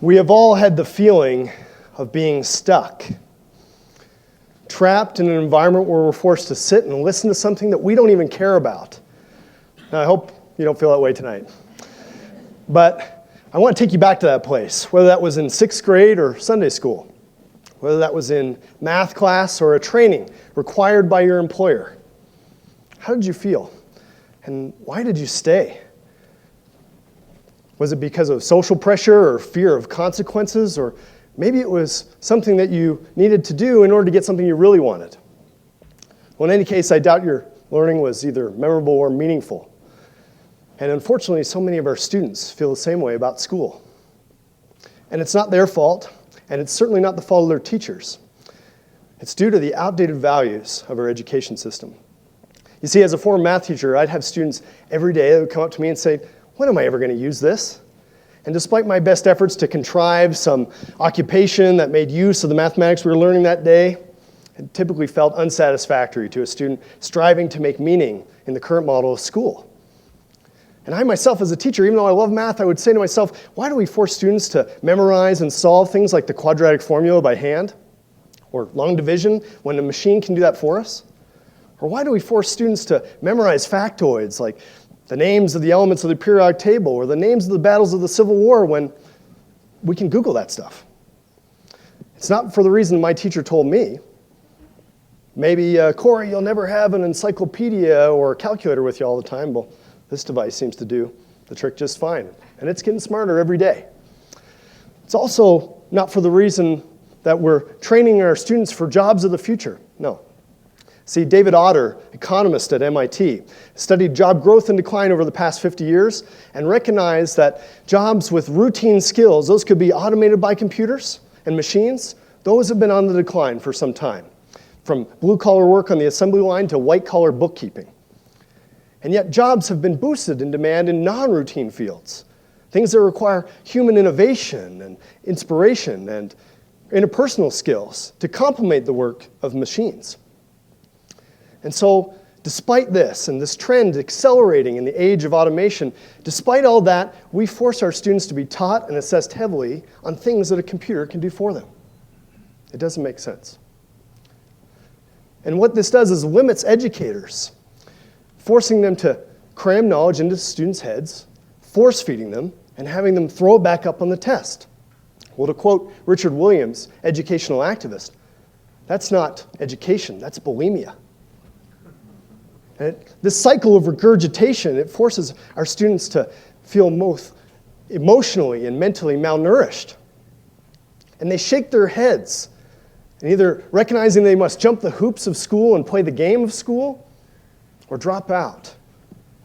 We have all had the feeling of being stuck, trapped in an environment where we're forced to sit and listen to something that we don't even care about. Now, I hope you don't feel that way tonight. But I want to take you back to that place, whether that was in 6th grade or Sunday school, whether that was in math class or a training required by your employer. How did you feel? And why did you stay? Was it because of social pressure or fear of consequences? Or maybe it was something that you needed to do in order to get something you really wanted. Well, in any case, I doubt your learning was either memorable or meaningful. And unfortunately, so many of our students feel the same way about school. And it's not their fault, and it's certainly not the fault of their teachers. It's due to the outdated values of our education system. You see, as a former math teacher, I'd have students every day that would come up to me and say, "When am I ever going to use this?" And despite my best efforts to contrive some occupation that made use of the mathematics we were learning that day, it typically felt unsatisfactory to a student striving to make meaning in the current model of school. And I myself, as a teacher, even though I love math, I would say to myself, why do we force students to memorize and solve things like the quadratic formula by hand? Or long division when a machine can do that for us? Or why do we force students to memorize factoids like the names of the elements of the periodic table or the names of the battles of the Civil War when we can Google that stuff? It's not for the reason my teacher told me. Maybe, Cory, you'll never have an encyclopedia or a calculator with you all the time. Well, this device seems to do the trick just fine, and it's getting smarter every day. It's also not for the reason that we're training our students for jobs of the future. No. See, David Otter, economist at MIT, studied job growth and decline over the past 50 years and recognized that jobs with routine skills, those could be automated by computers and machines, those have been on the decline for some time, from blue-collar work on the assembly line to white-collar bookkeeping. And yet jobs have been boosted in demand in non-routine fields, things that require human innovation and inspiration and interpersonal skills to complement the work of machines. And so, despite this, and this trend accelerating in the age of automation, despite all that, we force our students to be taught and assessed heavily on things that a computer can do for them. It doesn't make sense. And what this does is limits educators, forcing them to cram knowledge into students' heads, force-feeding them, and having them throw it back up on the test. Well, to quote Richard Williams, educational activist, that's not education, that's bulimia. And this cycle of regurgitation, it forces our students to feel both emotionally and mentally malnourished. And they shake their heads, and either recognizing they must jump the hoops of school and play the game of school, or drop out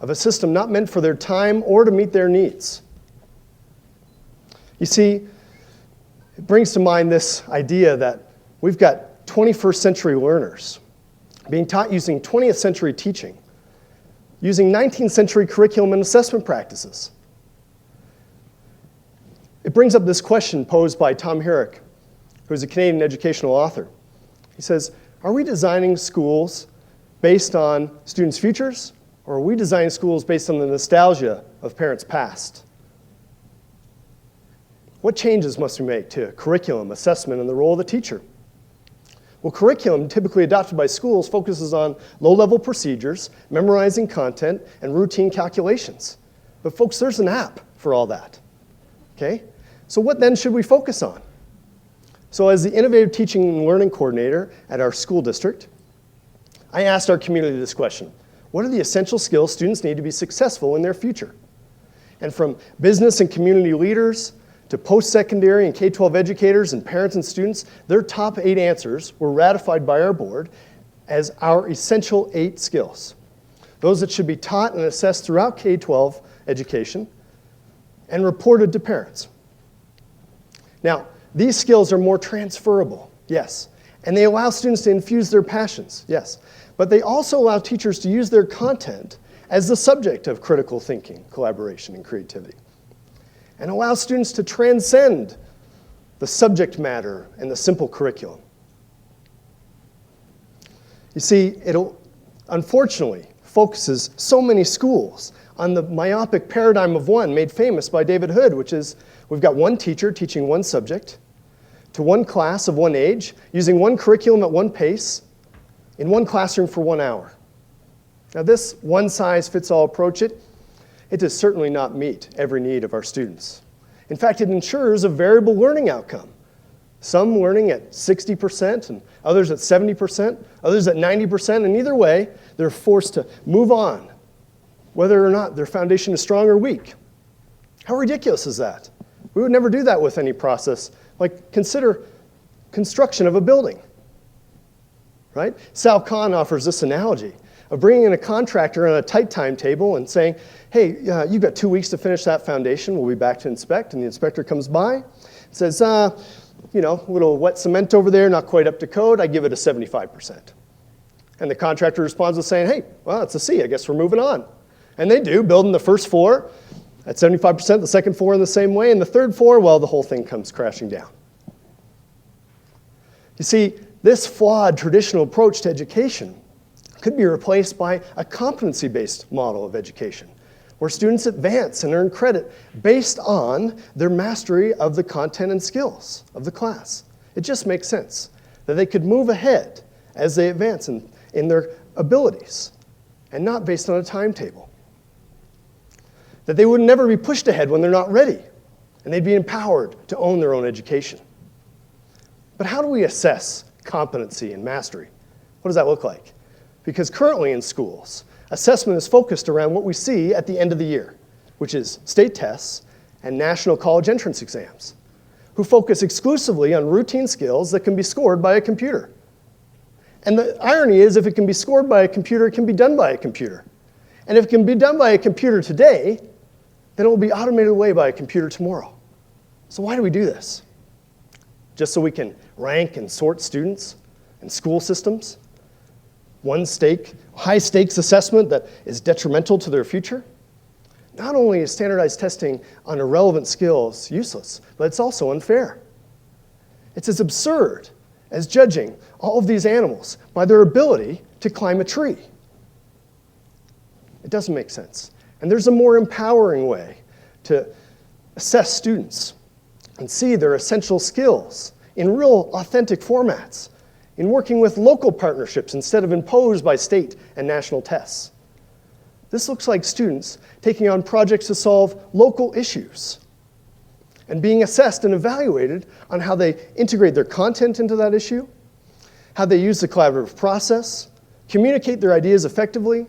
of a system not meant for their time or to meet their needs. You see, it brings to mind this idea that we've got 21st century learners being taught using 20th century teaching, using 19th century curriculum and assessment practices. It brings up this question posed by Tom Herrick, who's a Canadian educational author. He says, are we designing schools based on students' futures, or are we designing schools based on the nostalgia of parents' past? What changes must we make to curriculum, assessment, and the role of the teacher? Well, curriculum typically adopted by schools focuses on low-level procedures, memorizing content, and routine calculations. But folks, there's an app for all that, okay? So what then should we focus on? So as the Innovative Teaching and Learning Coordinator at our school district, I asked our community this question: what are the essential skills students need to be successful in their future? And from business and community leaders to post-secondary and K-12 educators and parents and students, their top 8 answers were ratified by our board as our essential 8 skills. Those that should be taught and assessed throughout K-12 education and reported to parents. Now, these skills are more transferable, yes, and they allow students to infuse their passions, yes. But they also allow teachers to use their content as the subject of critical thinking, collaboration, and creativity, and allow students to transcend the subject matter and the simple curriculum. You see, it'll unfortunately focuses so many schools on the myopic paradigm of one made famous by David Hood, which is we've got one teacher teaching one subject to one class of one age, using one curriculum at one pace, in one classroom for 1 hour. Now this one-size-fits-all approach, it does certainly not meet every need of our students. In fact, it ensures a variable learning outcome. Some learning at 60% and others at 70%, others at 90%, and either way, they're forced to move on, whether or not their foundation is strong or weak. How ridiculous is that? We would never do that with any process. Like, consider construction of a building, right? Sal Khan offers this analogy of bringing in a contractor on a tight timetable and saying, hey, you've got 2 weeks to finish that foundation. We'll be back to inspect. And the inspector comes by, says, a little wet cement over there, not quite up to code. I give it a 75%. And the contractor responds with saying, hey, well, it's a C. I guess we're moving on. And they do, building the first floor at 75%, the second floor in the same way, and the third floor, well, the whole thing comes crashing down. You see, this flawed traditional approach to education could be replaced by a competency-based model of education, where students advance and earn credit based on their mastery of the content and skills of the class. It just makes sense that they could move ahead as they advance in their abilities, and not based on a timetable. That they would never be pushed ahead when they're not ready, and they'd be empowered to own their own education. But how do we assess competency and mastery? What does that look like? Because currently in schools, assessment is focused around what we see at the end of the year, which is state tests and national college entrance exams, who focus exclusively on routine skills that can be scored by a computer. And the irony is, if it can be scored by a computer, it can be done by a computer. And if it can be done by a computer today, then it will be automated away by a computer tomorrow. So why do we do this? Just so we can rank and sort students and school systems? High-stakes assessment that is detrimental to their future? Not only is standardized testing on irrelevant skills useless, but it's also unfair. It's as absurd as judging all of these animals by their ability to climb a tree. It doesn't make sense. And there's a more empowering way to assess students and see their essential skills in real, authentic formats, in working with local partnerships instead of imposed by state and national tests. This looks like students taking on projects to solve local issues and being assessed and evaluated on how they integrate their content into that issue, how they use the collaborative process, communicate their ideas effectively,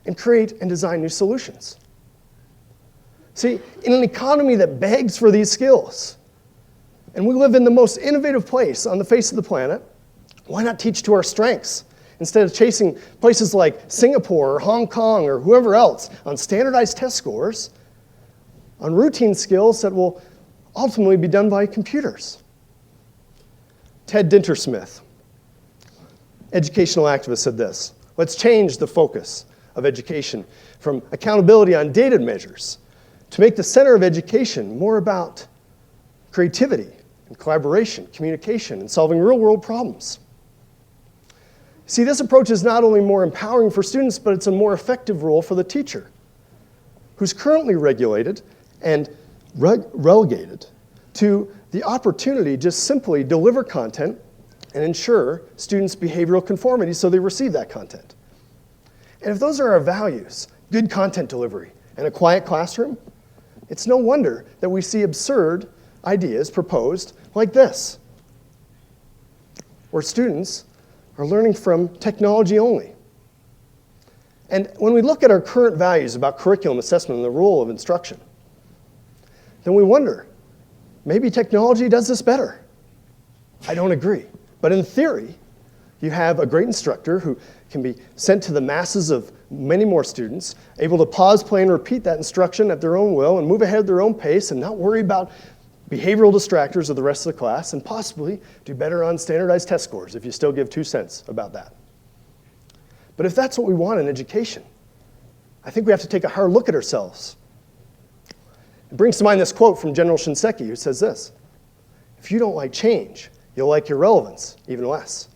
and create and design new solutions. See, in an economy that begs for these skills, and we live in the most innovative place on the face of the planet, why not teach to our strengths instead of chasing places like Singapore or Hong Kong or whoever else on standardized test scores, on routine skills that will ultimately be done by computers? Ted Dintersmith, educational activist, said this: let's change the focus of education from accountability on data measures to make the center of education more about creativity and collaboration, communication, and solving real-world problems. See, this approach is not only more empowering for students, but it's a more effective role for the teacher, who's currently regulated and relegated to the opportunity to just simply deliver content and ensure students' behavioral conformity so they receive that content. And if those are our values, good content delivery and a quiet classroom, it's no wonder that we see absurd ideas proposed like this, where students are learning from technology only. And when we look at our current values about curriculum assessment and the role of instruction, then we wonder, maybe technology does this better. I don't agree. But in theory, you have a great instructor who can be sent to the masses of many more students, able to pause, play, and repeat that instruction at their own will and move ahead at their own pace and not worry about behavioral distractors of the rest of the class, and possibly do better on standardized test scores if you still give 2 cents about that. But if that's what we want in education, I think we have to take a hard look at ourselves. It brings to mind this quote from General Shinseki, who says this: if you don't like change, you'll like irrelevance even less.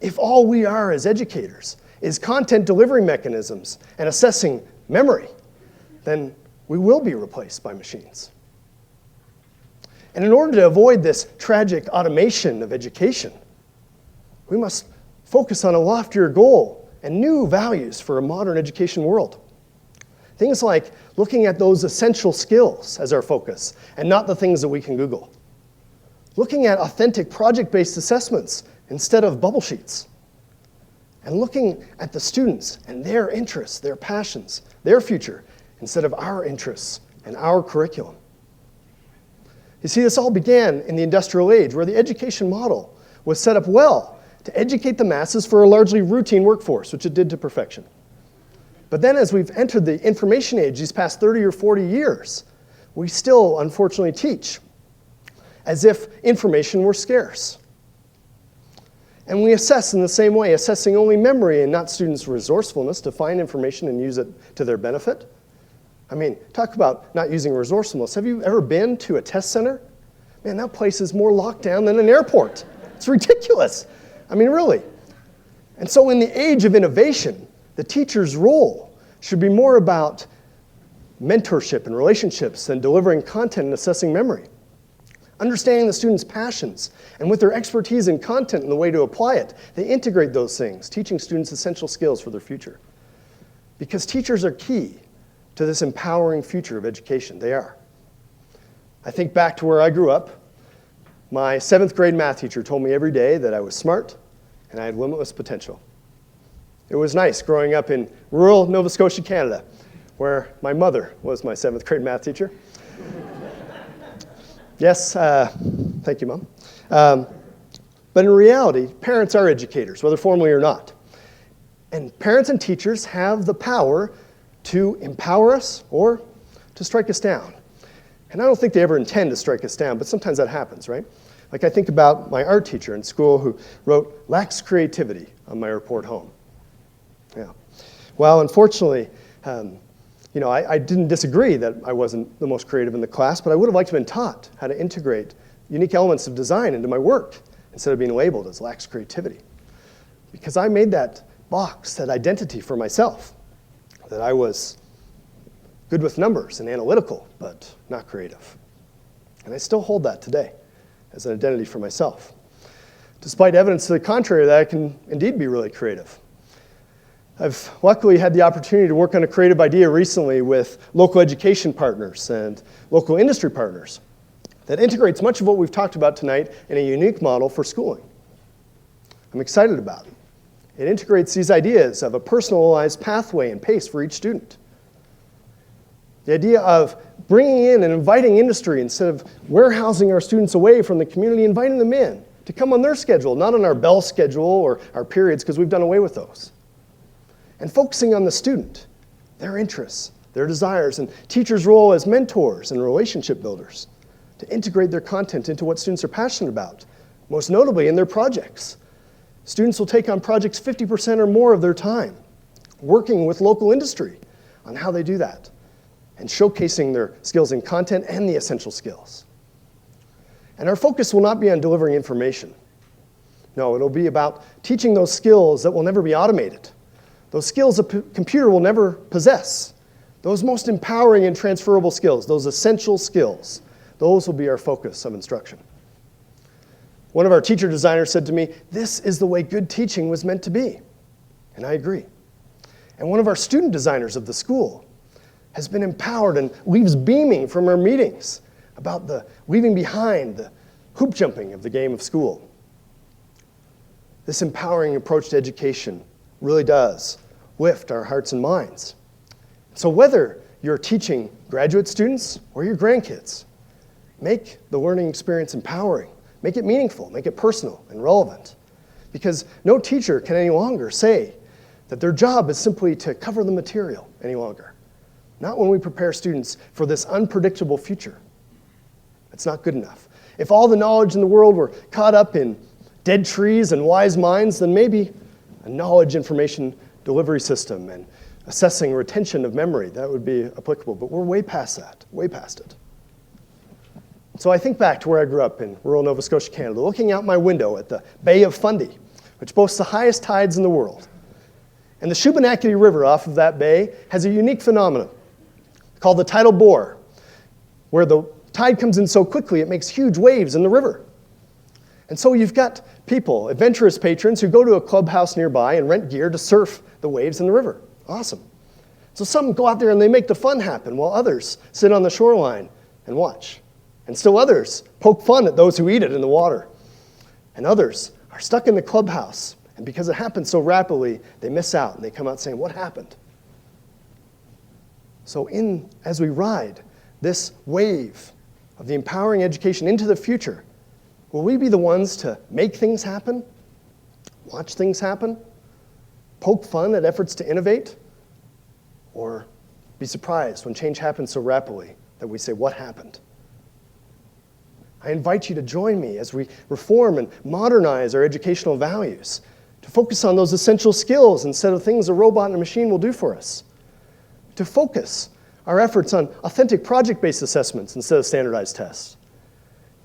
If all we are as educators is content delivery mechanisms and assessing memory, then we will be replaced by machines. And in order to avoid this tragic automation of education, we must focus on a loftier goal and new values for a modern education world. Things like looking at those essential skills as our focus and not the things that we can Google. Looking at authentic project-based assessments instead of bubble sheets. And looking at the students and their interests, their passions, their future, instead of our interests and our curriculum. You see, this all began in the industrial age, where the education model was set up well to educate the masses for a largely routine workforce, which it did to perfection. But then as we've entered the information age these past 30 or 40 years, we still, unfortunately, teach as if information were scarce. And we assess in the same way, assessing only memory and not students' resourcefulness to find information and use it to their benefit. I mean, talk about not using resourcefulness. Have you ever been to a test center? Man, that place is more locked down than an airport. It's ridiculous. I mean, really. And so in the age of innovation, the teacher's role should be more about mentorship and relationships than delivering content and assessing memory. Understanding the students' passions, and with their expertise in content and the way to apply it, they integrate those things, teaching students essential skills for their future. Because teachers are key to this empowering future of education. They are. I think back to where I grew up. My 7th grade math teacher told me every day that I was smart and I had limitless potential. It was nice growing up in rural Nova Scotia, Canada, where my mother was my 7th grade math teacher. Yes, thank you, Mom. But in reality, parents are educators, whether formally or not. And parents and teachers have the power to empower us or to strike us down. And I don't think they ever intend to strike us down, but sometimes that happens, right? Like I think about my art teacher in school who wrote, "lacks creativity" on my report home. Yeah. Well, unfortunately, I didn't disagree that I wasn't the most creative in the class, but I would have liked to have been taught how to integrate unique elements of design into my work instead of being labeled as lacks creativity. Because I made that box, that identity for myself, that I was good with numbers and analytical, but not creative. And I still hold that today as an identity for myself, despite evidence to the contrary that I can indeed be really creative. I've luckily had the opportunity to work on a creative idea recently with local education partners and local industry partners that integrates much of what we've talked about tonight in a unique model for schooling. I'm excited about it. It integrates these ideas of a personalized pathway and pace for each student. The idea of bringing in and inviting industry instead of warehousing our students away from the community, inviting them in to come on their schedule, not on our bell schedule or our periods, because we've done away with those. And focusing on the student, their interests, their desires, and teachers' role as mentors and relationship builders to integrate their content into what students are passionate about, most notably in their projects. Students will take on projects 50% or more of their time, working with local industry on how they do that, and showcasing their skills in content and the essential skills. And our focus will not be on delivering information. No, it'll be about teaching those skills that will never be automated, those skills a computer will never possess, those most empowering and transferable skills, those essential skills. Those will be our focus of instruction. One of our teacher designers said to me, "This is the way good teaching was meant to be." And I agree. And one of our student designers of the school has been empowered and leaves beaming from our meetings about the leaving behind the hoop jumping of the game of school. This empowering approach to education really does lift our hearts and minds. So whether you're teaching graduate students or your grandkids, make the learning experience empowering. Make it meaningful, make it personal and relevant. Because no teacher can any longer say that their job is simply to cover the material any longer. Not when we prepare students for this unpredictable future. It's not good enough. If all the knowledge in the world were caught up in dead trees and wise minds, then maybe a knowledge information delivery system and assessing retention of memory, that would be applicable. But we're way past that, way past it. So I think back to where I grew up in rural Nova Scotia, Canada, looking out my window at the Bay of Fundy, which boasts the highest tides in the world. And the Shubenacadie River off of that bay has a unique phenomenon called the tidal bore, where the tide comes in so quickly it makes huge waves in the river. And so you've got people, adventurous patrons, who go to a clubhouse nearby and rent gear to surf the waves in the river. Awesome. So some go out there and they make the fun happen, while others sit on the shoreline and watch. And still others poke fun at those who eat it in the water. And others are stuck in the clubhouse, and because it happens so rapidly, they miss out, and they come out saying, "What happened?" So as we ride this wave of the empowering education into the future, will we be the ones to make things happen, watch things happen, poke fun at efforts to innovate, or be surprised when change happens so rapidly that we say, "What happened?" I invite you to join me as we reform and modernize our educational values, to focus on those essential skills instead of things a robot and a machine will do for us, to focus our efforts on authentic project-based assessments instead of standardized tests,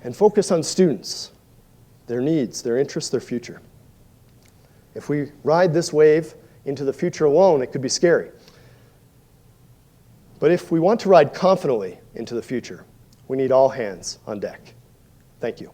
and focus on students, their needs, their interests, their future. If we ride this wave into the future alone, it could be scary. But if we want to ride confidently into the future, we need all hands on deck. Thank you.